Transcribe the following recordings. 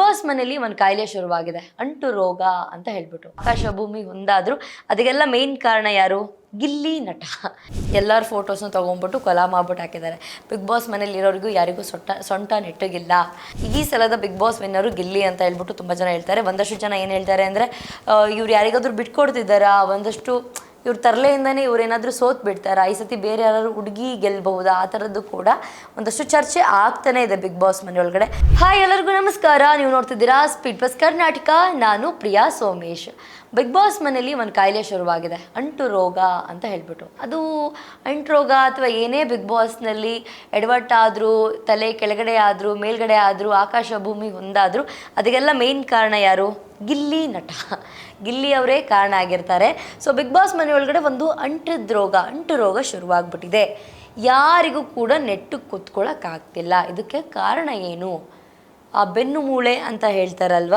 Boss ಮನೇಲಿ ಒಂದು ಕಾಯಿಲೆ ಶುರುವಾಗಿದೆ, ಅಂಟು ರೋಗ ಅಂತ ಹೇಳ್ಬಿಟ್ಟು. ಆಕಾಶ ಭೂಮಿ ಒಂದಾದ್ರು ಅದಕ್ಕೆಲ್ಲ ಮೇನ್ ಕಾರಣ ಯಾರು? ಗಿಲ್ಲಿ ನಟ. ಎಲ್ಲರ ಫೋಟೋಸ್ನ ತೊಗೊಂಡ್ಬಿಟ್ಟು ಕೊಲಾ ಮಾಡ್ಬಿಟ್ಟು ಹಾಕಿದ್ದಾರೆ. ಬಿಗ್ ಬಾಸ್ ಮನೇಲಿ ಇರೋರಿಗೂ ಯಾರಿಗೂ ಸೊಂಟ ನೆಟ್ಟಗಿಲ್ಲ. ಈ ಸಲದ ಬಿಗ್ ಬಾಸ್ ವಿನ್ನರು ಗಿಲ್ಲಿ ಅಂತ ಹೇಳ್ಬಿಟ್ಟು ತುಂಬ ಜನ ಹೇಳ್ತಾರೆ. ಒಂದಷ್ಟು ಜನ ಏನು ಹೇಳ್ತಾರೆ ಅಂದರೆ, ಇವ್ರು ಯಾರಿಗಾದ್ರೂ ಬಿಟ್ಕೊಡ್ತಿದ್ದಾರಾ, ಒಂದಷ್ಟು ಇವ್ರ ತರಲೆಯಿಂದನೇ ಇವ್ರೇನಾದರೂ ಸೋತ್ ಬಿಡ್ತಾರಾ, ಈ ಸತಿ ಬೇರೆ ಯಾರು ಹುಡುಗಿ ಗೆಲ್ಬಹುದಾ, ಆ ಥರದ್ದು ಕೂಡ ಒಂದಷ್ಟು ಚರ್ಚೆ ಆಗ್ತಾನೆ ಇದೆ ಬಿಗ್ ಬಾಸ್ ಮನೆ ಒಳಗಡೆ. ಹಾಯ್, ಎಲ್ಲರಿಗೂ ನಮಸ್ಕಾರ. ನೀವು ನೋಡ್ತಿದ್ದೀರಾ ಸ್ಪೀಡ್ ಬಸ್ ಕರ್ನಾಟಕ. ನಾನು ಪ್ರಿಯಾ ಸೋಮೇಶ್. ಬಿಗ್ ಬಾಸ್ ಮನೇಲಿ ಒಂದು ಕಾಯಿಲೆ ಶುರುವಾಗಿದೆ, ಅಂಟು ರೋಗ ಅಂತ ಹೇಳ್ಬಿಟ್ಟು. ಅದು ಅಂಟು ರೋಗ ಅಥವಾ ಏನೇ ಬಿಗ್ ಬಾಸ್ನಲ್ಲಿ ಎಡವಟ್ಟಾದರೂ, ತಲೆ ಕೆಳಗಡೆ ಆದರೂ, ಮೇಲ್ಗಡೆ ಆದರೂ, ಆಕಾಶ ಭೂಮಿ ಒಂದಾದರೂ ಅದಕ್ಕೆಲ್ಲ ಮೇನ್ ಕಾರಣ ಯಾರು? ಗಿಲ್ಲಿ ನಟ. ಗಿಲ್ಲಿ ಅವರೇ ಕಾರಣ ಆಗಿರ್ತಾರೆ. ಸೊ ಬಿಗ್ ಬಾಸ್ ಮನೆಯೊಳಗಡೆ ಒಂದು ಅಂಟು ರೋಗ ಶುರುವಾಗ್ಬಿಟ್ಟಿದೆ. ಯಾರಿಗೂ ಕೂಡ ನೆಟ್ಟು ಕೂತ್ಕೊಳ್ಳೋಕ್ಕಾಗ್ತಿಲ್ಲ. ಇದಕ್ಕೆ ಕಾರಣ ಏನು? ಆ ಬೆನ್ನು ಮೂಳೆ ಅಂತ ಹೇಳ್ತಾರಲ್ವ,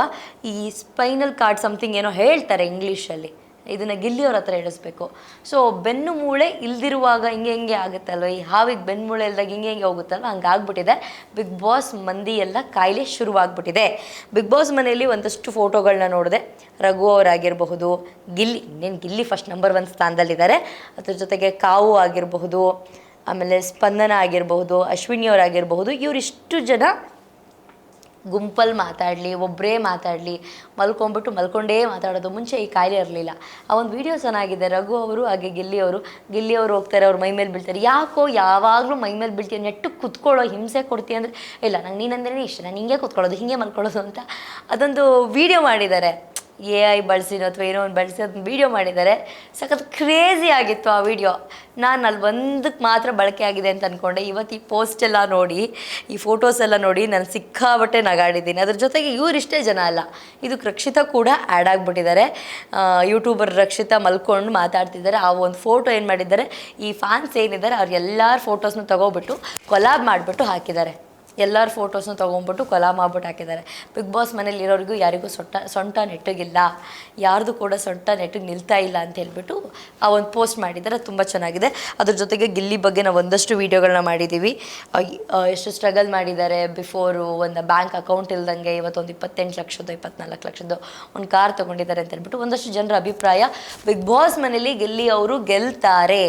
ಈ ಸ್ಪೈನಲ್ ಕಾರ್ಡ್ ಸಮಥಿಂಗ್ ಏನೋ ಹೇಳ್ತಾರೆ ಇಂಗ್ಲೀಷಲ್ಲಿ. ಇದನ್ನು ಗಿಲ್ಲಿಯವ್ರ ಹತ್ರ ಹೇಳಿಸ್ಬೇಕು. ಸೊ ಬೆನ್ನು ಮೂಳೆ ಇಲ್ದಿರುವಾಗ ಹಿಂಗೆ ಆಗುತ್ತಲ್ವ, ಈ ಹಾವಿಗೆ ಬೆನ್ನು ಮೂಳೆ ಇಲ್ದಾಗ ಹಿಂಗೆ ಹೋಗುತ್ತಲ್ವ, ಹಂಗಾಗ್ಬಿಟ್ಟಿದೆ. ಬಿಗ್ ಬಾಸ್ ಮಂದಿ ಎಲ್ಲ ಕಾಯಿಲೆ ಶುರುವಾಗ್ಬಿಟ್ಟಿದೆ. ಬಿಗ್ ಬಾಸ್ ಮನೆಯಲ್ಲಿ ಒಂದಷ್ಟು ಫೋಟೋಗಳನ್ನ ನೋಡಿದೆ. ರಘು ಅವರಾಗಿರಬಹುದು, ಗಿಲ್ಲಿ ಫಸ್ಟ್ ನಂಬರ್ 1 ಸ್ಥಾನದಲ್ಲಿದ್ದಾರೆ. ಅದ್ರ ಜೊತೆಗೆ ಕಾವು ಆಗಿರಬಹುದು, ಆಮೇಲೆ ಸ್ಪಂದನ ಆಗಿರಬಹುದು, ಅಶ್ವಿನಿ ಅವರಾಗಿರಬಹುದು. ಇವರಿಷ್ಟು ಜನ ಗುಂಪಲ್ಲಿ ಮಾತಾಡಲಿ, ಒಬ್ಬರೇ ಮಾತಾಡಲಿ, ಮಲ್ಕೊಂಡೇ ಮಾತಾಡೋದು. ಮುಂಚೆ ಈ ಕಾಯಿಲೆ ಇರಲಿಲ್ಲ. ಆ ಒಂದು ವಿಡಿಯೋ ಚೆನ್ನಾಗಿದೆ. ರಘು ಅವರು ಹಾಗೆ ಗಿಲ್ಲಿಯವರು ಹೋಗ್ತಾರೆ, ಅವ್ರು ಮೈ ಮೇಲೆ ಬೀಳ್ತಾರೆ. ಯಾಕೋ ಯಾವಾಗಲೂ ಮೈ ಮೇಲೆ ಬೀಳ್ತೀಯ, ನೆಟ್ಟು ಕುತ್ಕೊಳ್ಳೋ, ಹಿಂಸೆ ಕೊಡ್ತೀಯ ಅಂದರೆ, ಇಲ್ಲ ನಂಗೆ ನೀನಂದ್ರೆ ಇಷ್ಟ, ನಾನು ಹಿಂಗೆ ಕುತ್ಕೊಳ್ಳೋದು, ಹಿಂಗೆ ಮಲ್ಕೊಳ್ಳೋದು ಅಂತ ಅದೊಂದು ವಿಡಿಯೋ ಮಾಡಿದ್ದಾರೆ. AI ಬಳಸಿನೋ ಅಥವಾ ಏನೋ ಒಂದು ಬಳಸಿ ಅದನ್ನ ವೀಡಿಯೋ ಮಾಡಿದ್ದಾರೆ. ಸಖತ್ ಕ್ರೇಜಿ ಆಗಿತ್ತು ಆ ವಿಡಿಯೋ. ನಾನು ಅಲ್ಲಿ ಒಂದಕ್ಕೆ ಮಾತ್ರ ಬಳಕೆ ಆಗಿದೆ ಅಂತ ಅಂದ್ಕೊಂಡೆ. ಇವತ್ತು ಈ ಪೋಸ್ಟ್ ಎಲ್ಲ ನೋಡಿ, ಈ ಫೋಟೋಸ್ ಎಲ್ಲ ನೋಡಿ ನಾನು ಸಿಕ್ಕಾಬಟ್ಟೆ ನಗಾಡಿದ್ದೀನಿ. ಅದ್ರ ಜೊತೆಗೆ ಇವರಿಷ್ಟೇ ಜನ ಅಲ್ಲ, ಇದಕ್ಕೆ ರಕ್ಷಿತಾ ಕೂಡ ಆ್ಯಡ್ ಆಗಿಬಿಟ್ಟಿದ್ದಾರೆ. ಯೂಟ್ಯೂಬರ್ ರಕ್ಷಿತಾ ಮಲ್ಕೊಂಡು ಮಾತಾಡ್ತಿದ್ದಾರೆ. ಆ ಒಂದು ಫೋಟೋ ಏನು ಮಾಡಿದ್ದಾರೆ, ಈ ಫ್ಯಾನ್ಸ್ ಏನಿದ್ದಾರೆ ಅವ್ರು ಎಲ್ಲರ ಫೋಟೋಸ್ನ ತೊಗೊಬಿಟ್ಟು ಕೊಲಾಬ್ ಮಾಡಿಬಿಟ್ಟು ಹಾಕಿದ್ದಾರೆ. ಎಲ್ಲರ ಫೋಟೋಸ್ನ ತೊಗೊಂಡ್ಬಿಟ್ಟು ಕೊಲಾ ಮಾಡ್ಬಿಟ್ಟು ಹಾಕಿದ್ದಾರೆ. ಬಿಗ್ ಬಾಸ್ ಮನೇಲಿ ಇರೋರಿಗೂ ಯಾರಿಗೂ ಸೊಂಟ ನೆಟ್ಟಗಿಲ್ಲ, ಯಾರ್ದು ಕೂಡ ಸೊಂಟ ನೆಟ್ಟಿಗೆ ನಿಲ್ತಾ ಇಲ್ಲ ಅಂತ ಹೇಳ್ಬಿಟ್ಟು ಆ ಒಂದು ಪೋಸ್ಟ್ ಮಾಡಿದ್ದಾರೆ. ತುಂಬ ಚೆನ್ನಾಗಿದೆ. ಅದ್ರ ಜೊತೆಗೆ ಗಿಲ್ಲಿ ಬಗ್ಗೆ ನಾವು ಒಂದಷ್ಟು ವೀಡಿಯೋಗಳನ್ನ ಮಾಡಿದ್ದೀವಿ. ಎಷ್ಟು ಸ್ಟ್ರಗಲ್ ಮಾಡಿದ್ದಾರೆ. ಬಿಫೋರು ಒಂದು ಬ್ಯಾಂಕ್ ಅಕೌಂಟ್ ಇಲ್ದಂಗೆ ಇವತ್ತೊಂದು 28 ಲಕ್ಷದ್ದು 24 ಲಕ್ಷದ್ದು ಒಂದು ಕಾರ್ ತೊಗೊಂಡಿದ್ದಾರೆ ಅಂತ ಹೇಳ್ಬಿಟ್ಟು ಒಂದಷ್ಟು ಜನರ ಅಭಿಪ್ರಾಯ. ಬಿಗ್ ಬಾಸ್ ಮನೇಲಿ ಗಿಲ್ಲಿ ಅವರು ಗೆಲ್ತಾರೆ.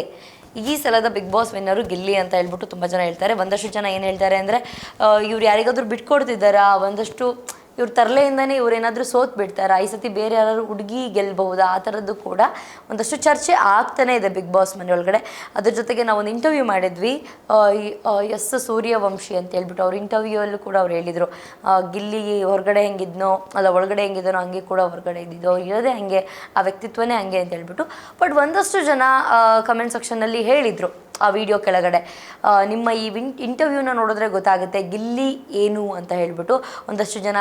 ಈ ಸಲದ ಬಿಗ್ ಬಾಸ್ ವಿನ್ನರು ಗಿಲ್ಲಿ ಅಂತ ಹೇಳ್ಬಿಟ್ಟು ತುಂಬ ಜನ ಹೇಳ್ತಾರೆ. ಒಂದಷ್ಟು ಜನ ಏನು ಹೇಳ್ತಾರೆ ಅಂದರೆ, ಇವ್ರು ಯಾರಿಗಾದ್ರೂ ಬಿಟ್ಕೊಡ್ತಿದ್ದಾರಾ, ಒಂದಷ್ಟು ಇವ್ರ ತರಲೆಯಿಂದನೇ ಇವ್ರೇನಾದರೂ ಸೋತ್ ಬಿಡ್ತಾರಾ, ಈ ಸತಿ ಬೇರೆ ಯಾರು ಹುಡುಗಿ ಗೆಲ್ಬಹುದಾ, ಆ ಥರದ್ದು ಕೂಡ ಒಂದಷ್ಟು ಚರ್ಚೆ ಆಗ್ತಾನೆ ಇದೆ ಬಿಗ್ ಬಾಸ್ ಮನೆಯೊಳಗಡೆ. ಅದ್ರ ಜೊತೆಗೆ ನಾವು ಒಂದು ಇಂಟರ್ವ್ಯೂ ಮಾಡಿದ್ವಿ, ಸೂರ್ಯವಂಶಿ ಅಂತ ಹೇಳ್ಬಿಟ್ಟು. ಅವ್ರ ಇಂಟರ್ವ್ಯೂಯಲ್ಲೂ ಕೂಡ ಅವ್ರು ಹೇಳಿದರು, ಗಿಲ್ಲಿ ಹೊರಗಡೆ ಹೆಂಗಿದ್ನೋ ಅಲ್ಲ ಒಳಗಡೆ ಹೆಂಗಿದ್ದನೋ ಹಂಗೆ ಕೂಡ ಹೊರಗಡೆ ಇದ್ದಿದ್ದು, ಅವ್ರು ಇರೋದೇ ಹಾಗೆ, ಆ ವ್ಯಕ್ತಿತ್ವನೇ ಹಂಗೆ ಅಂತ ಹೇಳ್ಬಿಟ್ಟು. ಬಟ್ ಒಂದಷ್ಟು ಜನ ಕಮೆಂಟ್ ಸೆಕ್ಷನ್ನಲ್ಲಿ ಹೇಳಿದರು ಆ ವಿಡಿಯೋ ಕೆಳಗಡೆ, ನಿಮ್ಮ ಈ ಇಂಟರ್ವ್ಯೂನ ನೋಡಿದ್ರೆ ಗೊತ್ತಾಗುತ್ತೆ ಗಿಲ್ಲಿ ಏನು ಅಂತ ಹೇಳ್ಬಿಟ್ಟು ಒಂದಷ್ಟು ಜನ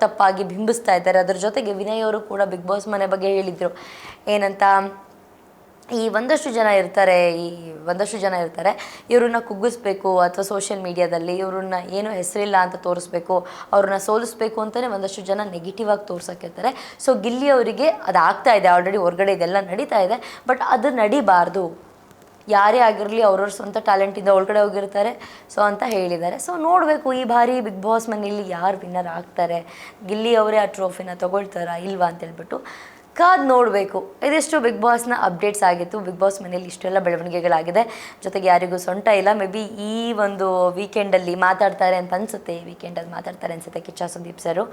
ತಪ್ಪಾಗಿ ಬಿಂಬಿಸ್ತಾ ಇದ್ದಾರೆ. ಅದರ ಜೊತೆಗೆ ವಿನಯ್ ಅವರು ಕೂಡ ಬಿಗ್ ಬಾಸ್ ಮನೆ ಬಗ್ಗೆ ಹೇಳಿದರು. ಏನಂತ, ಒಂದಷ್ಟು ಜನ ಇರ್ತಾರೆ ಇವ್ರನ್ನ ಕುಗ್ಗಿಸ್ಬೇಕು ಅಥವಾ ಸೋಷಿಯಲ್ ಮೀಡಿಯಾದಲ್ಲಿ ಇವ್ರನ್ನ ಏನೂ ಹೆಸರಿಲ್ಲ ಅಂತ ತೋರಿಸ್ಬೇಕು, ಅವ್ರನ್ನ ಸೋಲಿಸ್ಬೇಕು ಅಂತಲೇ ಒಂದಷ್ಟು ಜನ ನೆಗೆಟಿವ್ ಆಗಿ ತೋರ್ಸೋಕ್ಕಿರ್ತಾರೆ. ಸೊ ಗಿಲ್ಲಿ ಅವರಿಗೆ ಅದು ಆಗ್ತಾ ಇದೆ, ಆಲ್ರೆಡಿ ಹೊರಗಡೆ ಇದೆಲ್ಲ ನಡೀತಾ ಇದೆ. ಬಟ್ ಅದು ನಡಿಬಾರ್ದು. ಯಾರೇ ಆಗಿರಲಿ ಅವ್ರವ್ರ ಸ್ವಂತ ಟ್ಯಾಲೆಂಟಿಂದ ಒಳಗಡೆ ಹೋಗಿರ್ತಾರೆ. ಸೊ ಅಂತ ಹೇಳಿದ್ದಾರೆ. ಸೊ ನೋಡಬೇಕು ಈ ಬಾರಿ ಬಿಗ್ ಬಾಸ್ ಮನೆಯಲ್ಲಿ ಯಾರು ವಿನ್ನರ್ ಆಗ್ತಾರೆ, ಗಿಲ್ಲಿ ಅವರೇ ಆ ಟ್ರೋಫಿನ ತೊಗೊಳ್ತಾರಾ ಇಲ್ವಾ ಅಂತೇಳ್ಬಿಟ್ಟು ಕಾದು ನೋಡಬೇಕು. ಇದಿಷ್ಟು ಬಿಗ್ ಬಾಸ್ನ ಅಪ್ಡೇಟ್ಸ್ ಆಗಿತ್ತು. ಬಿಗ್ ಬಾಸ್ ಮನೇಲಿ ಇಷ್ಟೆಲ್ಲ ಬೆಳವಣಿಗೆಗಳಾಗಿದೆ. ಜೊತೆಗೆ ಯಾರಿಗೂ ಸೊಂಟ ಇಲ್ಲ. ಮೇ ಬಿ ಈ ಒಂದು ವೀಕೆಂಡಲ್ಲಿ ಮಾತಾಡ್ತಾರೆ ಅಂತ ಅನಿಸುತ್ತೆ. ಈ ವೀಕೆಂಡಲ್ಲಿ ಮಾತಾಡ್ತಾರೆ ಅನಿಸುತ್ತೆ ಕಿಚ್ಚ ಸುದೀಪ್ ಸರು.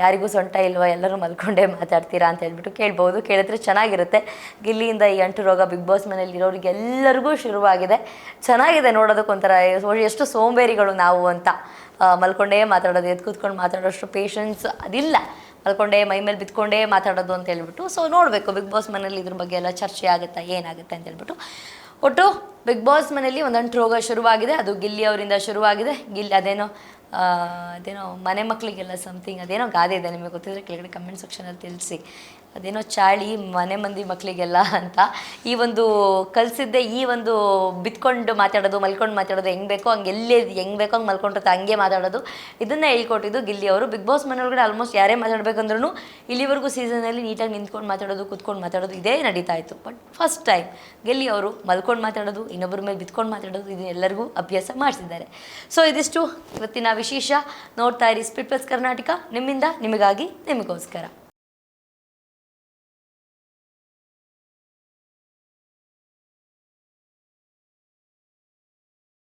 ಯಾರಿಗೂ ಸೊಂಟ ಇಲ್ವಾ, ಎಲ್ಲರೂ ಮಲ್ಕೊಂಡೇ ಮಾತಾಡ್ತೀರಾ ಅಂತ ಹೇಳ್ಬಿಟ್ಟು ಕೇಳ್ಬೋದು. ಕೇಳಿದ್ರೆ ಚೆನ್ನಾಗಿರುತ್ತೆ. ಗಿಲ್ಲಿಯಿಂದ ಈ ಅಂಟು ರೋಗ ಬಿಗ್ ಬಾಸ್ ಮನೇಲಿ ಇರೋರಿಗೆ ಎಲ್ಲರಿಗೂ ಶುರುವಾಗಿದೆ. ಚೆನ್ನಾಗಿದೆ ನೋಡೋದಕ್ಕೊಂಥರ. ಎಷ್ಟು ಸೋಂಬೇರಿಗಳು ನಾವು ಅಂತ. ಮಲ್ಕೊಂಡೇ ಮಾತಾಡೋದು, ಎದ್ದು ಕೂತ್ಕೊಂಡು ಮಾತಾಡೋಷ್ಟು ಪೇಷನ್ಸ್ ಅದಿಲ್ಲ. ಮಲ್ಕೊಂಡೇ ಮೈ ಮೇಲೆ ಬಿತ್ಕೊಂಡೇ ಮಾತಾಡೋದು ಅಂತ ಹೇಳ್ಬಿಟ್ಟು. ಸೊ ನೋಡಬೇಕು ಬಿಗ್ ಬಾಸ್ ಮನೇಲಿ ಇದ್ರ ಬಗ್ಗೆ ಎಲ್ಲ ಚರ್ಚೆ ಆಗುತ್ತಾ, ಏನಾಗುತ್ತೆ ಅಂತ ಹೇಳ್ಬಿಟ್ಟು. ಒಟ್ಟು ಬಿಗ್ ಬಾಸ್ ಮನೇಲಿ ಒಂದು ಅಂಟು ರೋಗ ಶುರುವಾಗಿದೆ. ಅದು ಗಿಲ್ಲಿ ಅವರಿಂದ ಶುರುವಾಗಿದೆ. ಅದೇನೋ ಮನೆ ಮಕ್ಕಳಿಗೆಲ್ಲ ಸಮಥಿಂಗ್ ಅದೇನೋ ಗಾದೆ ಇದೆ, ನಿಮಗೆ ಗೊತ್ತಿದ್ರೆ ಕೆಳಗಡೆ ಕಮೆಂಟ್ ಸೆಕ್ಷನಲ್ಲಿ ತಿಳಿಸಿ. ಅದೇನೋ ಚಾಳಿ ಮನೆ ಮಂದಿ ಮಕ್ಕಳಿಗೆಲ್ಲ ಅಂತ ಈ ಒಂದು ಕಲಿಸಿದ್ದೆ ಈ ಒಂದು ಬಿತ್ಕೊಂಡು ಮಾತಾಡೋದು ಮಲ್ಕೊಂಡು ಮಾತಾಡೋದು ಹೆಂಗೆ ಬೇಕೋ ಹಂಗೆ ಎಲ್ಲೇ ಹೆಂಗೆ ಬೇಕೋ ಹಂಗೆ ಮಲ್ಕೊಂಡಿರುತ್ತೆ ಹಂಗೆ ಮಾತಾಡೋದು ಇದನ್ನು ಹೇಳ್ಕೊಟ್ಟಿದ್ದು ಗಿಲ್ಲಿ ಅವರು. ಬಿಗ್ ಬಾಸ್ ಮನೆಯೊಳಗಡೆ ಆಲ್ಮೋಸ್ಟ್ ಯಾರೇ ಮಾತಾಡ್ಬೇಕಂದ್ರೂ ಇಲ್ಲಿವರೆಗೂ ಸೀಸನಲ್ಲಿ ನೀಟಾಗಿ ನಿಂತ್ಕೊಂಡು ಮಾತಾಡೋದು ಕೂತ್ಕೊಂಡು ಮಾತಾಡೋದು ಇದೇ ನಡೀತಾ ಇತ್ತು. ಬಟ್ ಫಸ್ಟ್ ಟೈಮ್ ಗಿಲ್ಲಿ ಅವರು ಮಲ್ಕೊಂಡು ಮಾತಾಡೋದು ಇನ್ನೊಬ್ಬರ ಮೇಲೆ ಬಿತ್ಕೊಂಡು ಮಾತಾಡೋದು ಇದನ್ನೆಲ್ಲರಿಗೂ ಅಭ್ಯಾಸ ಮಾಡಿಸಿದ್ದಾರೆ. ಸೊ ಇದಿಷ್ಟು ಇವತ್ತಿನ ವಿಶೇಷ. ನೋಡ್ತಾ ಇರಿ ಸ್ಪ್ಲಿಟ್ ಪ್ಲಸ್ ಕರ್ನಾಟಕ, ನಿಮ್ಮಿಂದ ನಿಮಗಾಗಿ ನಿಮಗೋಸ್ಕರ.